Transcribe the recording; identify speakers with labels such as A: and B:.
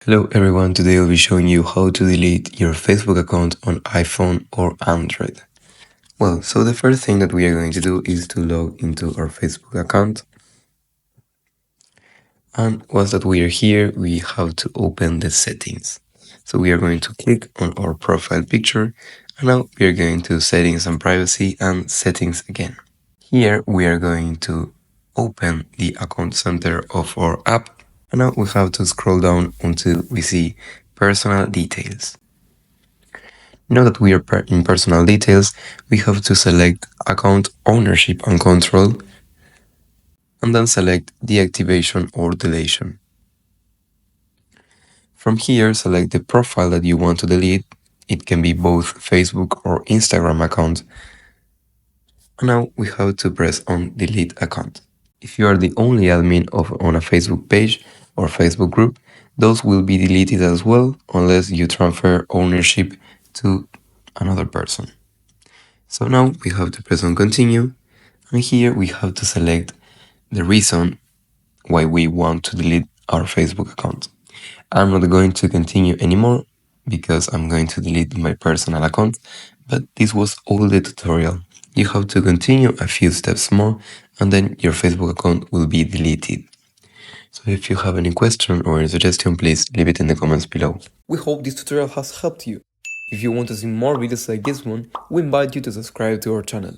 A: Hello everyone, today I'll be showing you how to delete your Facebook account on iPhone or Android. Well, so the first thing that we are going to do is to log into our Facebook account. And once that we are here, we have to open the settings. So we are going to click on our profile picture, and now we are going to settings and privacy and settings again. Here we are going to open the account center of our app. And now we have to scroll down until we see personal details. Now that we are in personal details, we have to select account ownership and control, and then select deactivation or deletion. From here, select the profile that you want to delete. It can be both Facebook or Instagram account. And now we have to press on delete account. If you are the only admin on a Facebook page or Facebook group, those will be deleted as well unless you transfer ownership to another person. So now we have to press on continue, and here we have to select the reason why we want to delete our Facebook account. I'm not going to continue anymore because I'm going to delete my personal account, but this was all the tutorial. You have to continue a few steps more and then your Facebook account will be deleted. So if you have any question or any suggestion, please leave it in the comments below.
B: We hope this tutorial has helped you. If you want to see more videos like this one, we invite you to subscribe to our channel.